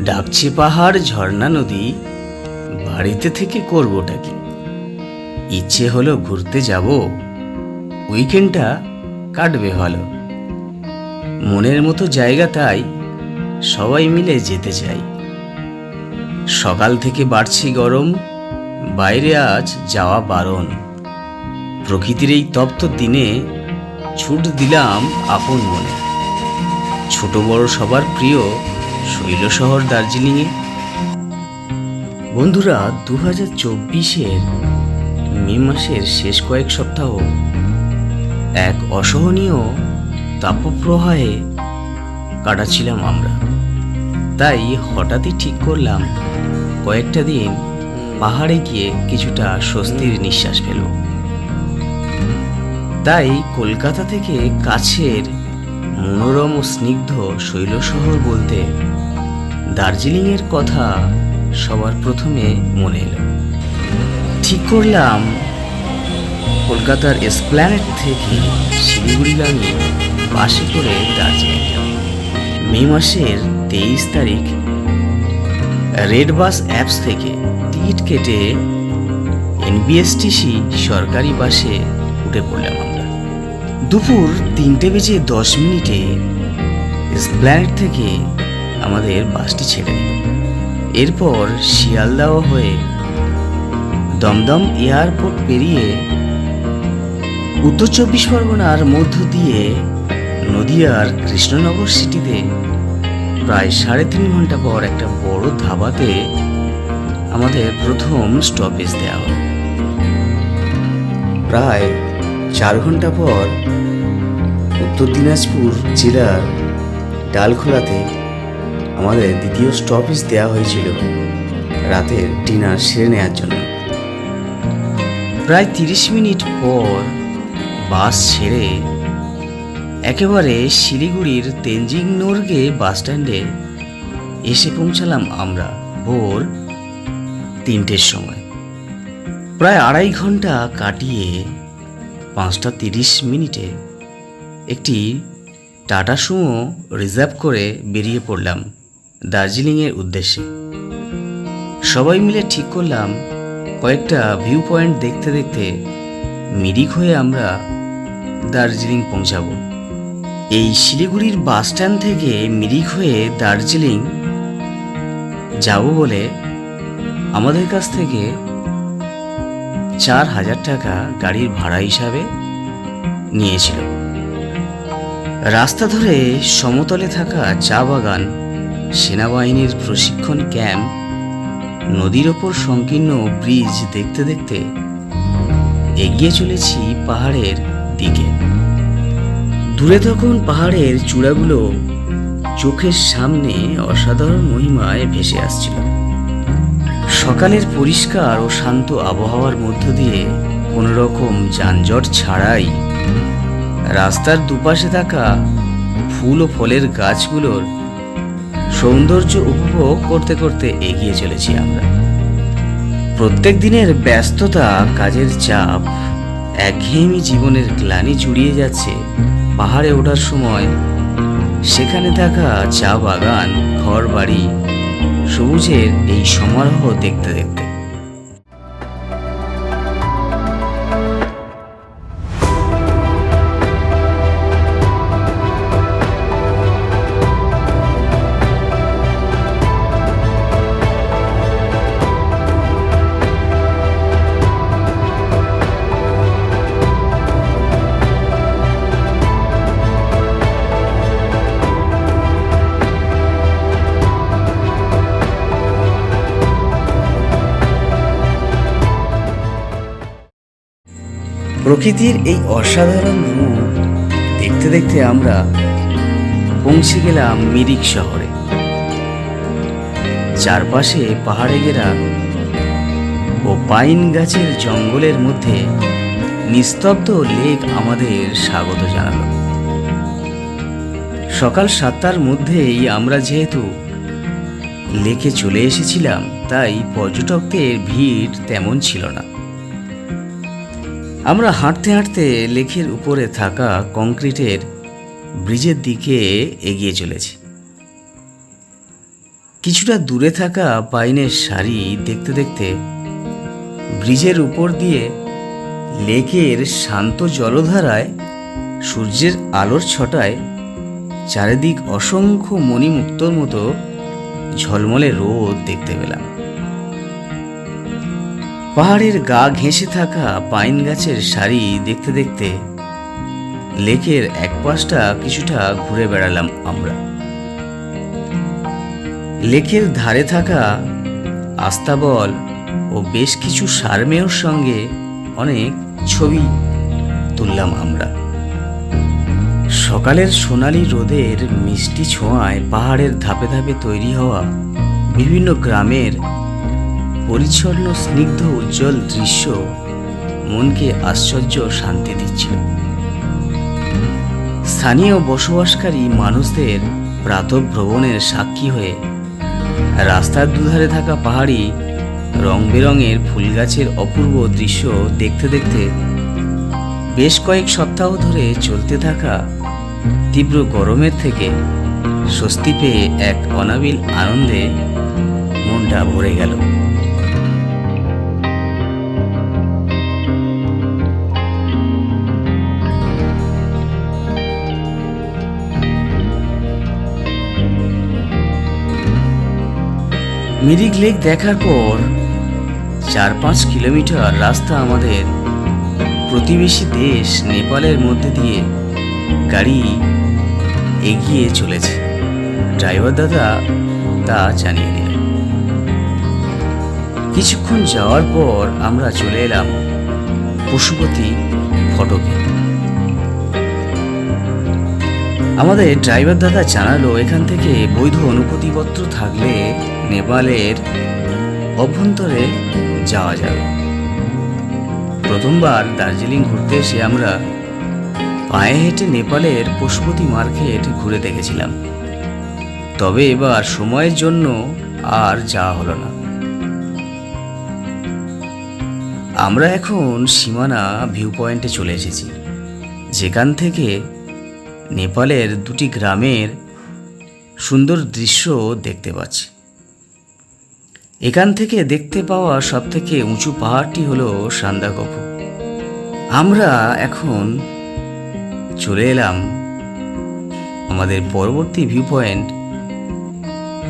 ডাকছে পাহাড়, ঝর্ণা, নদী, বাড়িতে থেকে করবোটা কি? ইচ্ছে হলো ঘুরতে যাব, উইকেন্ডটা কাটবে ভালো। মনের মতো জায়গা, তাই সবাই মিলে যেতে চাই। সকাল থেকে বাড়ছে গরম, বাইরে আজ যাওয়া বারণ। প্রকৃতির এই তপ্ত দিনে ছুট দিলাম আপন মনে। ছোট বড় সবার প্রিয় শৈল শহর দার্জিলিংয়ে। বন্ধুরা, 2024-এর মে মাসের শেষ কয়েক সপ্তাহ এক অসহনীয় তাপপ্রবাহে কাটাচ্ছিলাম আমরা। তাই হঠাৎই ঠিক করলাম কয়েকটা দিন পাহাড়ে গিয়ে কিছুটা স্বস্তির নিঃশ্বাস ফেলব। তাই কলকাতা থেকে কাছের মনোরম ও স্নিগ্ধ শৈল শহর বলতে দার্জিলিংয়ের কথা সবার প্রথমে মনে এলো। ঠিক করলাম কলকাতার এসপ্ল্যানেড থেকে শিলিগুড়িগামী বাসে করে দার্জিলিং যাব। মে মাসের 23 তারিখ রেড বাস অ্যাপস থেকে টিকিট কেটে এনবিএসটিসি সরকারি বাসে উঠে পড়লাম আমরা। দুপুর 3:10 এসপ্ল্যানেড থেকে আমাদের বাসটি ছেড়ে দিল। এরপর শিয়ালদাহ হয়ে দমদম এয়ারপোর্ট পেরিয়ে উত্তর 24 পরগনার মধ্য দিয়ে নদিয়ার কৃষ্ণনগর সিটিতে প্রায় 3.5 ঘন্টা পর একটা বড় ধাবাতে আমাদের প্রথম স্টপেজ দেওয়া হলো। প্রায় 4 ঘন্টা পর উত্তর দিনাজপুর জেলার ডালখোলাতে আমাদের দ্বিতীয় স্টপেজ দেওয়া হয়েছিল রাতের ডিনার সেরে নেওয়ার জন্য। প্রায় 30 মিনিট পর বাস ছেড়ে একেবারে শিলিগুড়ির তেনজিং নোরগে বাস স্ট্যান্ডে এসে পৌঁছালাম আমরা ভোর 3টের সময়। প্রায় 2.5 ঘন্টা কাটিয়ে 5:30 একটি টাটা সুমো রিজার্ভ করে বেরিয়ে পড়লাম দার্জিলিংয়ের উদ্দেশ্যে। সবাই মিলে ঠিক করলাম কয়েকটা ভিউ পয়েন্ট দেখতে দেখতে মিরিক হয়ে আমরা দার্জিলিং পৌঁছাব। এই শিলিগুড়ির বাস স্ট্যান্ড থেকে মিরিক হয়ে দার্জিলিং যাব বলে আমাদের কাছ থেকে 4,000 টাকা গাড়ির ভাড়া হিসাবে নিয়েছিল। রাস্তা ধরে সমতলে থাকা চা বাগান, সেনাবাহিনীর প্রশিক্ষণ ক্যাম্প, নদীর ওপর সংকীর্ণ ব্রিজ দেখতে দেখতে এগিয়ে চলেছি পাহাড়ের দিকে। দূরে তখন পাহাড়ের চূড়াগুলো চোখের সামনে অসাধারণ মহিমায় ভেসে আসছিল। সকালের পরিষ্কার ও শান্ত আবহাওয়ার মধ্য দিয়ে কোনো রকম যানজট ছাড়াই রাস্তার দুপাশে থাকা ফুল ও ফলের গাছগুলোর সৌন্দর্য উপভোগ করতে করতে এগিয়ে চলেছি আমরা। প্রত্যেক দিনের ব্যস্ততা, কাজের চাপ, একঘেয়েমি জীবনের গ্লানি জুড়িয়ে যাচ্ছে পাহাড়ে ওঠার সময় সেখানে থাকা চা বাগান, ঘর বাড়ি, সবুজের এই সমারোহ দেখতে দেখতে। প্রকৃতির এই অসাধারণ রূপ দেখতে দেখতে আমরা পৌঁছে গেলাম মিরিক শহরে। চারপাশে পাহাড়ে ঘেরা ও পাইন গাছের জঙ্গলের মধ্যে নিস্তব্ধ লেক আমাদের স্বাগত জানালো। সকাল 7টার মধ্যেই আমরা যেহেতু লেকে চলে এসেছিলাম, তাই পর্যটকদের ভিড় তেমন ছিল না। আমরা হাঁটতে হাঁটতে লেকের উপরে থাকা কংক্রিটের ব্রিজের দিকে এগিয়ে চলেছি। কিছুটা দূরে থাকা পাইনের সারি দেখতে দেখতে ব্রিজের উপর দিয়ে লেকের শান্ত জলধারায় সূর্যের আলোর ছটায় চারিদিক অসংখ্য মণিমুক্তর মতো ঝলমলে রোদ দেখতে পেলাম। পাহাড়ের গা ঘেঁষে থাকা পাইন গাছের সারি দেখতে দেখতে লেকের এক পাশটা কিছুটা ঘুরে বেড়ালাম আমরা। লেকের ধারে থাকা আস্তাবল ও বেশ কিছু সারমেয়র সঙ্গে অনেক ছবি তুললাম আমরা। সকালের সোনালি রোদের মিষ্টি ছোঁয়ায় পাহাড়ের ধাপে ধাপে তৈরি হওয়া বিভিন্ন গ্রামের পরিচ্ছন্ন স্নিগ্ধ উজ্জ্বল দৃশ্য মনকে আশ্চর্য শান্তি দিচ্ছিল। স্থানীয় বসবাসকারী মানুষদের প্রাতঃভ্রমণের সাক্ষী হয়ে রাস্তার দুধারে থাকা পাহাড়ি রং বেরঙের ফুল গাছের অপূর্ব দৃশ্য দেখতে দেখতে বেশ কয়েক সপ্তাহ ধরে চলতে থাকা তীব্র গরমের থেকে স্বস্তি পেয়ে এক অনাবিল আনন্দে মনটা ভরে গেল। মিরিক লেক দেখার পর 4-5 কিলোমিটার রাস্তা আমাদের প্রতিবেশী দেশ নেপালের মধ্যে দিয়ে গাড়ি এগিয়ে চলেছে। ড্রাইভার দাদা তা জানিয়ে দিলেন। কিছুক্ষণ যাওয়ার পর আমরা চলে এলাম পশুপতি ফটকে। আমাদের ড্রাইভার দাদা জানালো এখান থেকে বৈধ অনুমতিপত্র থাকলে নেপালের অভ্যন্তরে যাওয়া যাবে। প্রথমবার দার্জিলিং ঘুরতে এসে আমরা পায়ে হেঁটে নেপালের পশুপতি মার্কেট ঘুরে দেখেছিলাম, তবে এবার সময়ের জন্য আর যাওয়া হলো না। আমরা এখন সীমানা ভিউ পয়েন্টে চলে এসেছি, যেখান থেকে নেপালের দুটি গ্রামের সুন্দর দৃশ্য দেখতে পাচ্ছি। এখান থেকে দেখতে পাওয়া সবথেকে উঁচু পাহাড়টি হলো সান্দাকফু। আমরা এখন চলে এলাম আমাদের পরবর্তী ভিউ পয়েন্ট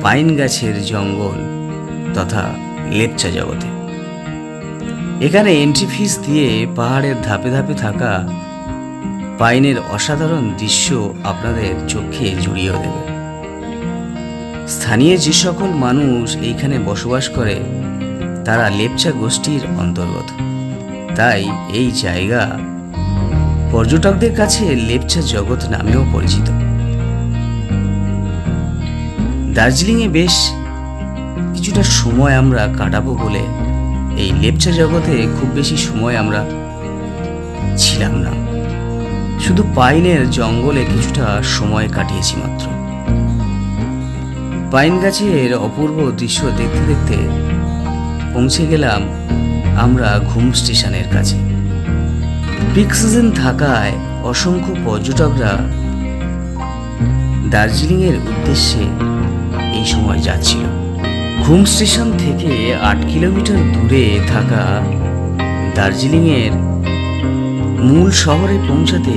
পাইন গাছের জঙ্গল তথা লেপচা জগতে। এখানে এন্ট্রি ফিস দিয়ে পাহাড়ের ধাপে ধাপে থাকা পাইনের অসাধারণ দৃশ্য আপনাদের চোখে জুড়িয়ে দেবে। স্থানীয় যে সকল মানুষ এইখানে বসবাস করে তারা লেপচা গোষ্ঠীর অন্তর্গত, তাই এই জায়গা পর্যটকদের কাছে লেপচা জগৎ নামেও পরিচিত। দার্জিলিংয়ে বেশ কিছুটা সময় আমরা কাটাবো বলে এই লেপচা জগতে খুব বেশি সময় আমরা ছিলাম না, শুধু পাইনের জঙ্গলে কিছুটা সময় কাটিয়েছি মাত্র। পাইন গাছের অপূর্ব দৃশ্য দেখতে দেখতে পৌঁছে গেলাম আমরা ঘুম স্টেশনের কাছে। পিক সিজন থাকায় অসংখ্য পর্যটকরা দার্জিলিংয়ের উদ্দেশ্যে এই সময় যাচ্ছিল। ঘুম স্টেশন থেকে 8 কিলোমিটার দূরে থাকা দার্জিলিংয়ের মূল শহরে পৌঁছাতে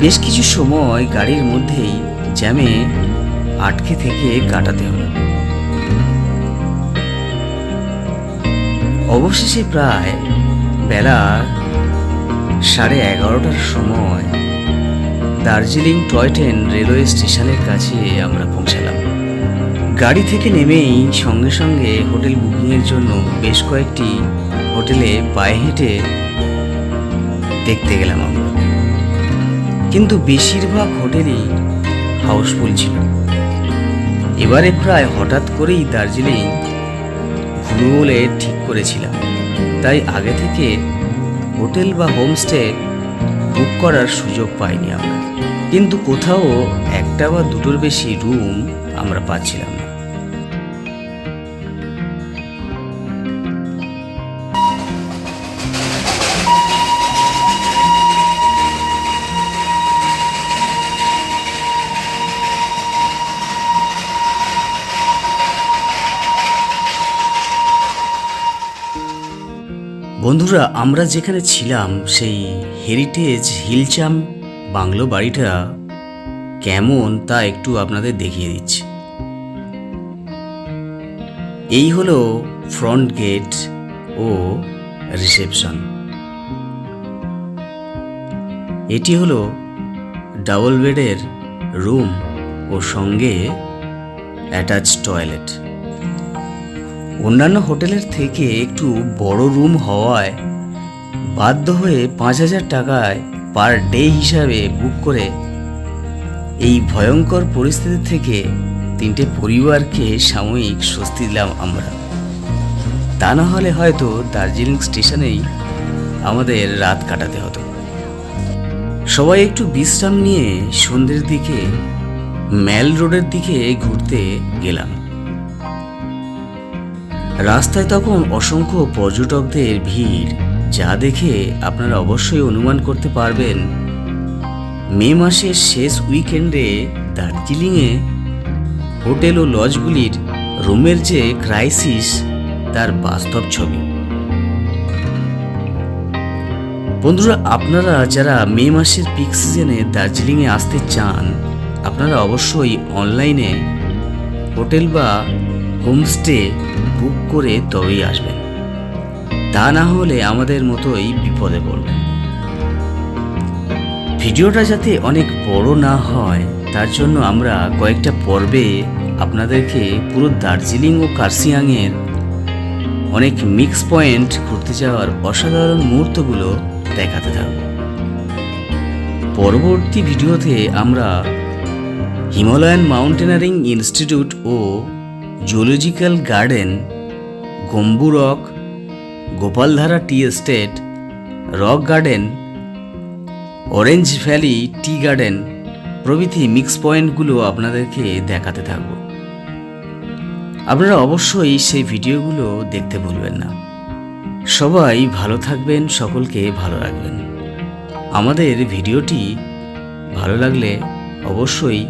বেশ কিছু সময় গাড়ির মধ্যেই জ্যামে আটকে থেকে কাটাতে হলো। অবশেষে প্রায় বেলা 11:30টার সময় দার্জিলিং টয় ট্রেন রেলওয়ে স্টেশনের কাছে আমরা পৌঁছালাম। গাড়ি থেকে নেমেই সঙ্গে সঙ্গে হোটেল বুকিংয়ের জন্য বেশ কয়েকটি হোটেলে পায়ে হেঁটে দেখতে গেলাম আমরা, কিন্তু বেশিরভাগ হোটেলই হাউসফুল ছিল। এবারে প্রায় হঠাৎ করেই দার্জিলিং ঘুরবো বলে ঠিক করেছিলাম, তাই আগে থেকে হোটেল বা হোমস্টে বুক করার সুযোগ পাইনি আমরা, কিন্তু কোথাও একটা বা দুটোর বেশি রুম আমরা পাচ্ছিলাম না। বন্ধুরা, আমরা যেখানে ছিলাম সেই হেরিটেজ হিলচাম বাংলো বাড়িটা কেমন তা একটু আপনাদের দেখিয়ে দিচ্ছি। এই হলো ফ্রন্ট গেট ও রিসেপশন। এটি হলো ডাবল বেডের রুম ও সঙ্গে অ্যাটাচ টয়লেট। অন্যান্য হোটেলের থেকে একটু বড় রুম হওয়ায় বাধ্য হয়ে 5,000 টাকায় পার ডে হিসাবে বুক করে এই ভয়ঙ্কর পরিস্থিতি থেকে 3টে পরিবারকে সাময়িক স্বস্তি দিলাম আমরা। তা না হলে হয়তো দার্জিলিং স্টেশনেই আমাদের রাত কাটাতে হতো। সবাই একটু বিশ্রাম নিয়ে সন্ধ্যের দিকে ম্যাল রোডের দিকে ঘুরতে গেলাম। রাস্তায় তখন অসংখ্য পর্যটকদের ভিড়, যা দেখে আপনারা অবশ্যই অনুমান করতে পারবেন মে মাসের শেষ উইকেন্ডে দার্জিলিংয়ে হোটেল ও লজগুলির রুমের যে ক্রাইসিস তার বাস্তব ছবি। বন্ধুরা, আপনারা যারা মে মাসের পিক সিজনে দার্জিলিংয়ে আসতে চান, আপনারা অবশ্যই অনলাইনে হোটেল বা হোমস্টে বুক করে তবেই আসবেন। তা না হলে আমাদের মতোই বিপদে পড়বেন। ভিডিওটা যাতে অনেক বড় না হয় তার জন্য আমরা কয়েকটা পর্বে আপনাদেরকে পুরো দার্জিলিং ও কার্সিয়াংয়ের অনেক মিক্স পয়েন্ট ঘুরতে যাওয়ার অসাধারণ মুহূর্তগুলো দেখাতে থাকব। পরবর্তী ভিডিওতে আমরা হিমালয়ান মাউন্টেনারিং ইনস্টিটিউট ও zoological garden, Gombu rock, Gopaldhara tea estate, rock garden, orange valley tea garden প্রভৃতি মিক্স পয়েন্টগুলো আপনাদেরকে দেখাতে থাকব। আপনারা অবশ্যই সেই ভিডিওগুলো দেখতে ভুলবেন না। সবাই ভালো থাকবেন, সকলকে ভালো রাখবেন। আমাদের ভিডিওটি ভালো লাগলে অবশ্যই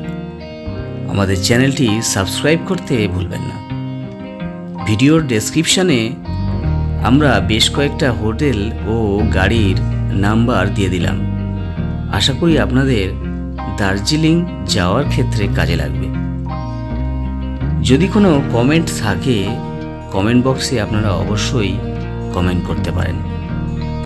আমাদের চ্যানেলটি সাবস্ক্রাইব করতে ভুলবেন না। ভিডিওর ডেসক্রিপশানে আমরা বেশ কয়েকটা হোটেল ও গাড়ির নাম্বার দিয়ে দিলাম। আশা করি আপনাদের দার্জিলিং যাওয়ার ক্ষেত্রে কাজে লাগবে। যদি কোনো কমেন্ট থাকে, কমেন্ট বক্সে আপনারা অবশ্যই কমেন্ট করতে পারেন।